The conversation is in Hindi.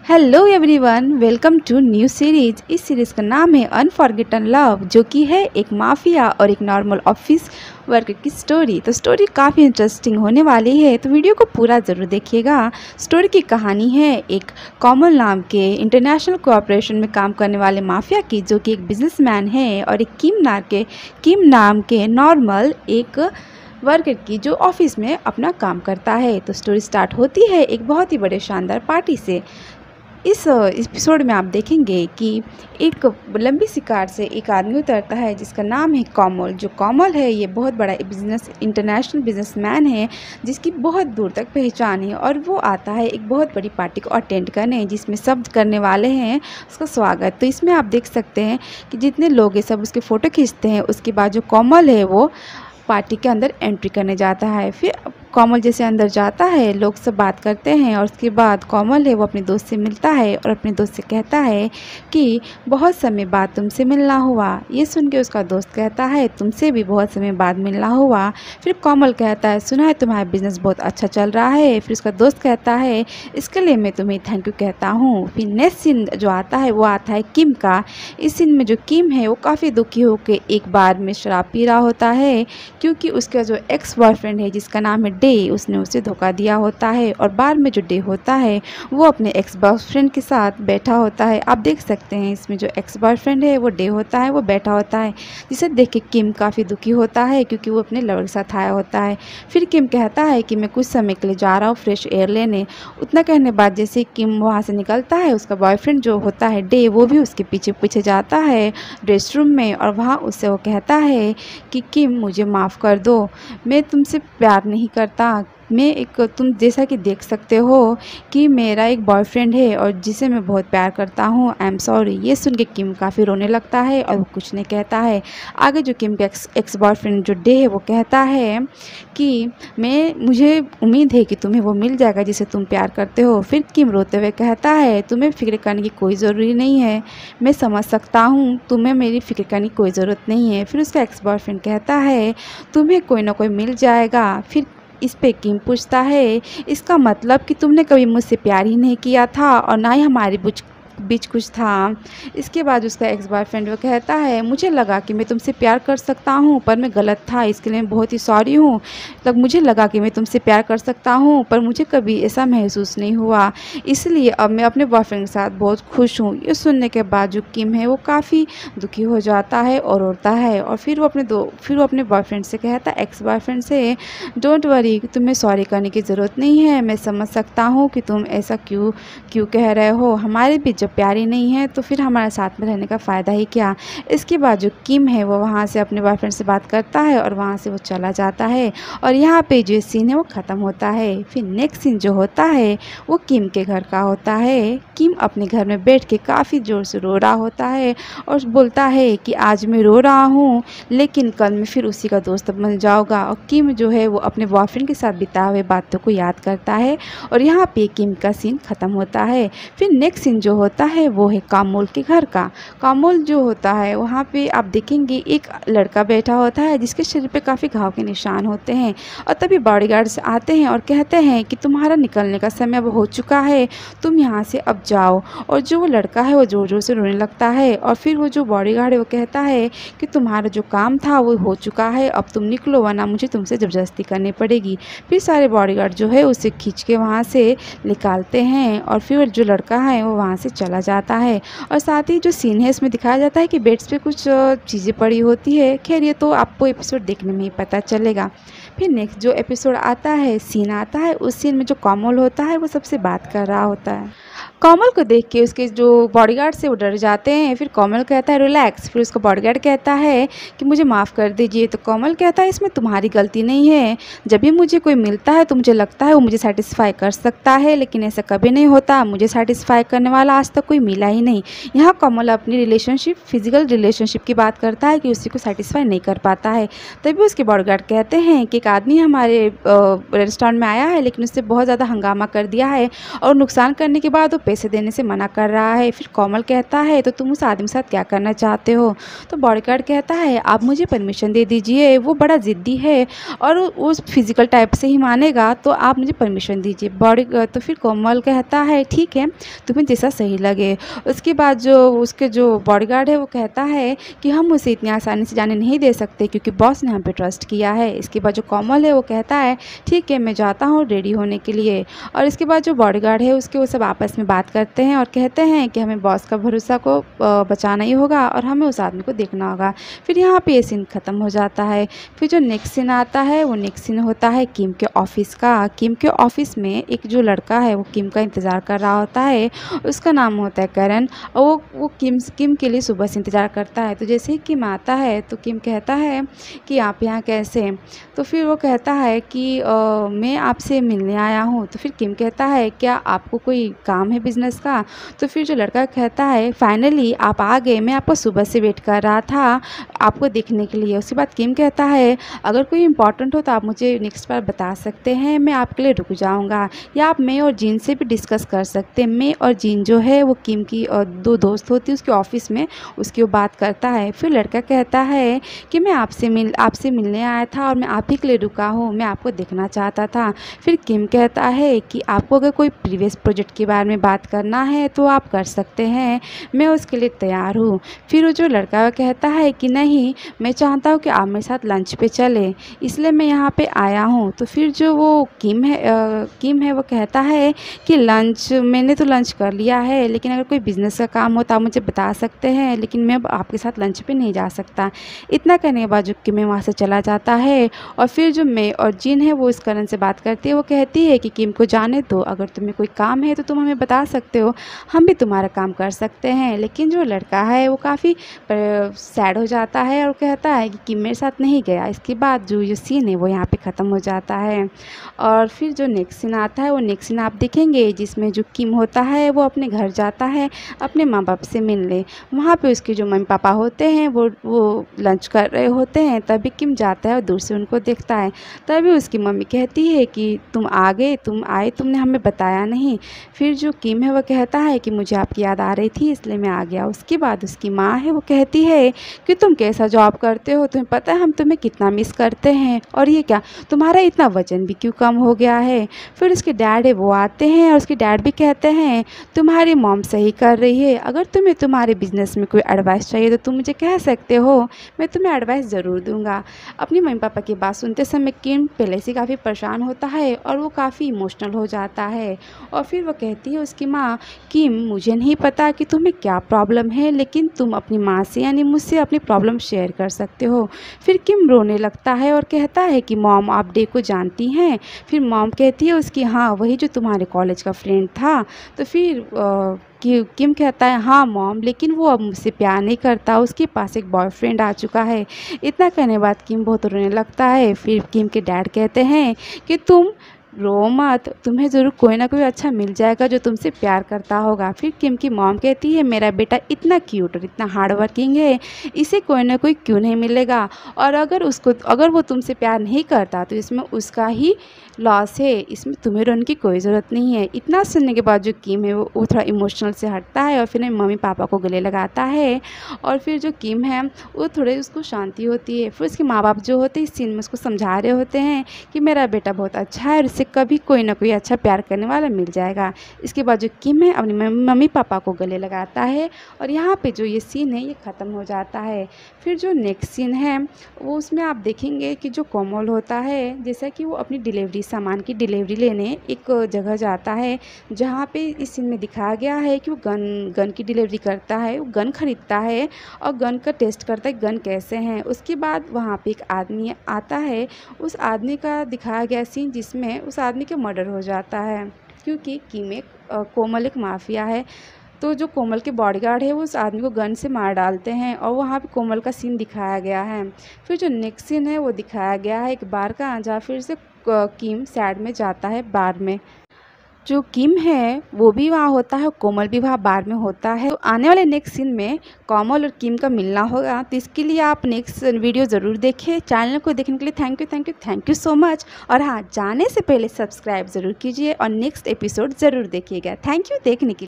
Hello everyone, welcome to new series. इस सीरीज़ का नाम है अनफॉरगेटन लव, जो कि है एक माफिया और एक नॉर्मल ऑफिस वर्कर की स्टोरी। तो स्टोरी काफ़ी इंटरेस्टिंग होने वाली है, तो वीडियो को पूरा ज़रूर देखिएगा। स्टोरी की कहानी है एक कॉमल नाम के इंटरनेशनल कोऑपरेशन में काम करने वाले माफिया की, जो कि एक बिजनेसमैन है, और एक किम नाम के नॉर्मल एक वर्कर की, जो ऑफिस में अपना काम करता है। तो स्टोरी स्टार्ट होती है एक बहुत ही बड़े शानदार पार्टी से। इस एपिसोड में आप देखेंगे कि एक लंबी सी कार से एक आदमी उतरता है जिसका नाम है कॉमल। जो कॉमल है ये बहुत बड़ा इंटरनेशनल बिजनेसमैन है, जिसकी बहुत दूर तक पहचान है, और वो आता है एक बहुत बड़ी पार्टी को अटेंड करने, जिसमें सब करने वाले हैं उसका स्वागत। तो इसमें आप देख सकते हैं कि जितने लोग हैं सब उसके फ़ोटो खींचते हैं। उसके बाद जो कॉमल है वो पार्टी के अंदर एंट्री करने जाता है। फिर कॉमल जैसे अंदर जाता है, लोग सब बात करते हैं, और उसके बाद कॉमल है वो अपने दोस्त से मिलता है और अपने दोस्त से कहता है कि बहुत समय बाद तुमसे मिलना हुआ। ये सुन के उसका दोस्त कहता है तुमसे भी बहुत समय बाद मिलना हुआ। फिर कॉमल कहता है सुना है तुम्हारा बिजनेस बहुत अच्छा चल रहा है। फिर उसका दोस्त कहता है इसके लिए मैं तुम्हें थैंक यू कहता हूँ। फिर नेक्स्ट सीन जो आता है वो आता है किम का। इस सीन में जो किम है वो काफ़ी दुखी होकर एक बार में शराब पी रहा होता है, क्योंकि उसका जो एक्स बॉयफ्रेंड है जिसका नाम है डे, उसने उसे धोखा दिया होता है। और बाद में जो डे होता है वो अपने एक्स बॉयफ्रेंड के साथ बैठा होता है। आप देख सकते हैं इसमें जो एक्स बॉयफ्रेंड है वो डे होता है, वो बैठा होता है, जिसे देख के किम काफ़ी दुखी होता है, क्योंकि वो अपने लवर के साथ आया होता है। फिर किम कहता है कि मैं कुछ समय के लिए जा रहा हूँ फ्रेश एयर लेने। उतना कहने बाद जैसे किम वहाँ से निकलता है, उसका बॉयफ्रेंड जो होता है डे, वो भी उसके पीछे पीछे जाता है रेस्ट रूम में, और वहाँ उससे वो कहता है कि किम मुझे माफ़ कर दो, मैं तुमसे प्यार नहीं करता। तुम जैसा कि देख सकते हो कि मेरा एक बॉयफ्रेंड है और जिसे मैं बहुत प्यार करता हूँ, आई एम सॉरी। ये सुन के किम काफ़ी रोने लगता है और वो कुछ नहीं कहता है। आगे जो किम का एक्स बॉयफ्रेंड जो डे है वो कहता है कि मुझे उम्मीद है कि तुम्हें वो मिल जाएगा जिसे तुम प्यार करते हो। फिर किम रोते हुए कहता है तुम्हें फिक्र करने की कोई ज़रूरी नहीं है, मैं समझ सकता हूँ, तुम्हें मेरी फिक्र करने की कोई ज़रूरत नहीं है। फिर उसका एक्स बॉयफ्रेंड कहता है तुम्हें कोई ना कोई मिल जाएगा। फिर इस पे किम पूछता है इसका मतलब कि तुमने कभी मुझसे प्यार ही नहीं किया था और ना ही हमारे बीच कुछ था। इसके बाद उसका एक्स बॉयफ्रेंड वो कहता है मुझे लगा कि मैं तुमसे प्यार कर सकता हूँ, पर मैं गलत था, इसके लिए मैं बहुत ही सॉरी हूँ। मुझे लगा कि मैं तुमसे प्यार कर सकता हूँ, पर मुझे कभी ऐसा महसूस नहीं हुआ, इसलिए अब मैं अपने बॉयफ्रेंड के साथ बहुत खुश हूँ। ये सुनने के बाद जो किम है वो काफ़ी दुखी हो जाता है और रोता है, और फिर वो अपने बॉयफ्रेंड से कहता है, एक्स बॉयफ्रेंड से, डोंट वरी, तुम्हें सॉरी करने की ज़रूरत नहीं है, मैं समझ सकता हूँ कि तुम ऐसा क्यों कह रहे हो। हमारे बीच जब प्यार ही नहीं है तो फिर हमारे साथ में रहने का फ़ायदा ही क्या। इसके बाद जो किम है वो वहाँ से अपने बॉयफ्रेंड से बात करता है और वहाँ से वो चला जाता है, और यहाँ पे जो सीन है वो ख़त्म होता है। फिर नेक्स्ट सीन जो होता है वो किम के घर का होता है। किम अपने घर में बैठ के काफ़ी ज़ोर से रो रहा होता है और बोलता है कि आज मैं रो रहा हूँ, लेकिन कल मैं फिर उसी का दोस्त बन जाऊँगा। और किम जो है वो अपने बॉयफ्रेंड के साथ बिताए हुए बातों को याद करता है, और यहाँ पे किम का सीन ख़त्म होता है। फिर नेक्स्ट सीन जो होता है वो है कामोल के घर का। कामोल जो होता है वहाँ पे आप देखेंगे एक लड़का बैठा होता है जिसके शरीर पे काफ़ी घाव के निशान होते हैं, और तभी बॉडीगार्ड्स आते हैं और कहते हैं कि तुम्हारा निकलने का समय अब हो चुका है, तुम यहाँ से अब जाओ। और जो वो लड़का है वो ज़ोर ज़ोर से रोने लगता है, और फिर वो जो बॉडीगार्ड है वो कहता है कि तुम्हारा जो काम था वो हो चुका है, अब तुम निकलो वरना मुझे तुमसे ज़बरदस्ती करनी पड़ेगी। फिर सारे बॉडीगार्ड जो है उसे खींच के वहाँ से निकालते हैं, और फिर जो लड़का है वो वहाँ से चला जाता है। और साथ ही जो सीन है इसमें दिखाया जाता है कि बेड्स पे कुछ चीज़ें पड़ी होती है। खैर ये तो आपको एपिसोड देखने में ही पता चलेगा। फिर नेक्स्ट जो एपिसोड आता है, सीन आता है, उस सीन में जो कॉमल होता है वो सबसे बात कर रहा होता है। कॉमल को देख के उसके जो बॉडीगार्ड से वो डर जाते हैं। फिर कॉमल कहता है रिलैक्स। फिर उसका बॉडीगार्ड कहता है कि मुझे माफ़ कर दीजिए। तो कॉमल कहता है इसमें तुम्हारी गलती नहीं है, जब भी मुझे कोई मिलता है तो मुझे लगता है वो मुझे सेटिस्फाई कर सकता है, लेकिन ऐसा कभी नहीं होता, मुझे सेटिस्फाई करने वाला आज तक कोई मिला ही नहीं। यहाँ कॉमल अपनी फिजिकल रिलेशनशिप की बात करता है कि उसी को सेटिस्फाई नहीं कर पाता है। तभी उसके बॉडीगार्ड कहते हैं कि एक आदमी हमारे रेस्टोरेंट में आया है, लेकिन उससे बहुत ज़्यादा हंगामा कर दिया है, और नुकसान करने के बाद वो पैसे देने से मना कर रहा है। फिर कोमल कहता है तो तुम उस आदमी के साथ क्या करना चाहते हो? तो बॉडीगार्ड कहता है आप मुझे परमिशन दे दीजिए, वो बड़ा ज़िद्दी है और वो फिज़िकल टाइप से ही मानेगा, तो आप मुझे परमिशन दीजिए। तो फिर कोमल कहता है ठीक है, तुम्हें जैसा सही लगे। उसके बाद उसके जो बॉडीगार्ड है वो कहता है कि हम उसे इतनी आसानी से जाने नहीं दे सकते क्योंकि बॉस ने हम पे ट्रस्ट किया है। इसके बाद जो कोमल है वो कहता है ठीक है, मैं जाता हूँ रेडी होने के लिए। और इसके बाद जो बॉडीगार्ड है उसके वो सब आपस में बात करते हैं और कहते हैं कि हमें बॉस का भरोसा को बचाना ही होगा और हमें उस आदमी को देखना होगा। फिर यहाँ पे ये सीन ख़त्म हो जाता है। फिर जो नेक्स्ट सीन आता है वो नेक्स्ट सीन होता है किम के ऑफिस का। किम के ऑफिस में एक जो लड़का है वो किम का इंतज़ार कर रहा होता है, उसका नाम होता है करण। और वो किम के लिए सुबह से इंतज़ार करता है। तो जैसे ही किम आता है तो किम कहता है कि आप यहाँ कैसे? तो फिर वो कहता है कि मैं आपसे मिलने आया हूँ। तो फिर किम कहता है क्या आपको कोई काम है बिज़नेस का? तो फिर जो लड़का कहता है फाइनली आप आ गए, मैं आपको सुबह से वेट कर रहा था आपको देखने के लिए। उसके बाद किम कहता है अगर कोई इंपॉर्टेंट हो तो आप मुझे नेक्स्ट बार बता सकते हैं, मैं आपके लिए रुक जाऊँगा, या आप मैं और जीन से भी डिस्कस कर सकते हैं। मैं और जीन जो है वो किम की दो दोस्त होती है उसके ऑफिस में, उसकी वो बात करता है। फिर लड़का कहता है कि मैं आपसे मिलने आया था और मैं आप ही के लिए रुका हूँ, मैं आपको देखना चाहता था। फिर किम कहता है कि आपको अगर कोई प्रीवियस प्रोजेक्ट के बारे में बात करना है तो आप कर सकते हैं, मैं उसके लिए तैयार हूँ। फिर वो जो लड़का कहता है कि नहीं, मैं चाहता हूँ कि आप मेरे साथ लंच पे चले, इसलिए मैं यहाँ पे आया हूँ। तो फिर जो वो किम है वो कहता है कि मैंने तो लंच कर लिया है, लेकिन अगर कोई बिज़नेस का काम हो तो आप मुझे बता सकते हैं, लेकिन मैं अब आपके साथ लंच पे नहीं जा सकता। इतना कहने के बाद जो किम वहाँ से चला जाता है। और फिर जो मैं और जिन है वो इस करण से बात करती है। वो कहती है कि किम को जाने दो, अगर तुम्हें कोई काम है तो तुम हमें बता सकते हो, हम भी तुम्हारा काम कर सकते हैं। लेकिन जो लड़का है वो काफ़ी सैड हो जाता है और कहता है कि किम मेरे साथ नहीं गया। इसके बाद जो सीन है वो यहाँ पे ख़त्म हो जाता है। और फिर जो नेक्स्ट सीन आता है वो नेक्स्ट सीन आप देखेंगे जिसमें जो किम होता है वो अपने घर जाता है अपने माँ बाप से मिलने। वहाँ पे उसके जो मम्मी पापा होते हैं वो लंच कर रहे होते हैं। तभी किम जाता है और दूर से उनको देखता है। तभी उसकी मम्मी कहती है कि तुम आए, तुमने हमें बताया नहीं। फिर जो किम है वो कहता है कि मुझे आपकी याद आ रही थी इसलिए मैं आ गया। उसके बाद उसकी माँ है वो कहती है कि तुम कैसा जॉब करते हो, तुम्हें पता है हम तुम्हें कितना मिस करते हैं, और ये क्या तुम्हारा इतना वजन भी क्यों कम हो गया है। फिर उसके डैड है वो आते हैं और उसके डैड भी कहते हैं तुम्हारी मॉम सही कर रही है, अगर तुम्हें तुम्हारे बिजनेस में कोई एडवाइस चाहिए तो तुम मुझे कह सकते हो, मैं तुम्हें एडवाइस ज़रूर दूंगा। अपनी मम्मी पापा की बात सुनते समय किम पहले से काफ़ी परेशान होता है और वो काफ़ी इमोशनल हो जाता है। और फिर वो कहती है उसकी माँ, किम मुझे नहीं पता कि तुम्हें क्या प्रॉब्लम है, लेकिन तुम अपनी माँ से यानी मुझसे अपनी प्रॉब्लम शेयर कर सकते हो। फिर किम रोने लगता है और कहता है कि मॉम आप डे को जानती हैं। फिर मॉम कहती है उसकी हाँ वही जो तुम्हारे कॉलेज का फ्रेंड था। तो फिर कि किम कहता है हाँ मॉम, लेकिन वो अब मुझसे प्यार नहीं करता, उसके पास एक बॉयफ्रेंड आ चुका है। इतना कहने बाद किम बहुत रोने लगता है। फिर किम के डैड कहते हैं कि तुम रो मत, तुम्हें ज़रूर कोई ना कोई अच्छा मिल जाएगा जो तुमसे प्यार करता होगा। फिर किम की मॉम कहती है मेरा बेटा इतना क्यूट और इतना हार्ड वर्किंग है, इसे कोई ना कोई क्यों नहीं मिलेगा, और अगर वो तुमसे प्यार नहीं करता तो इसमें उसका ही लॉस है, इसमें तुम्हें रोने की कोई ज़रूरत नहीं है। इतना सुनने के बाद जो किम है वो थोड़ा इमोशनल से हटता है और फिर मम्मी पापा को गले लगाता है। और फिर जो किम है वो थोड़े उसको शांति होती है। फिर उसके माँ बाप जो होते हैं इस सीन में उसको समझा रहे होते हैं कि मेरा बेटा बहुत अच्छा है और इससे कभी कोई ना कोई अच्छा प्यार करने वाला मिल जाएगा। इसके बाद जो किम है अपनी मम्मी पापा को गले लगाता है और यहाँ पे जो ये सीन है ये ख़त्म हो जाता है। फिर जो नेक्स्ट सीन है वो उसमें आप देखेंगे कि जो कोमल होता है जैसा कि वो अपनी सामान की डिलीवरी लेने एक जगह जाता है, जहाँ पे इस सीन में दिखाया गया है कि वो गन की डिलीवरी करता है। वो गन खरीदता है और गन का टेस्ट करता है गन कैसे हैं। उसके बाद वहाँ पे एक आदमी आता है, उस आदमी का दिखाया गया सीन जिसमें उस आदमी का मर्डर हो जाता है, क्योंकि कोमल एक माफिया है। तो जो कोमल के बॉडीगार्ड है वो उस आदमी को गन से मार डालते हैं और वहाँ पे कोमल का सीन दिखाया गया है। फिर जो नेक्स्ट सीन है वो दिखाया गया है एक बार का, जहाँ फिर से किम सैड में जाता है बार में। जो किम है वो भी वहाँ होता है, कोमल भी वहाँ बार में होता है। तो आने वाले नेक्स्ट सीन में कोमल और किम का मिलना होगा, तो इसके लिए आप नेक्स्ट वीडियो ज़रूर देखें। चैनल को देखने के लिए थैंक यू सो मच। और हाँ, जाने से पहले सब्सक्राइब ज़रूर कीजिए और नेक्स्ट एपिसोड ज़रूर देखिएगा। थैंक यू देखने के लिए।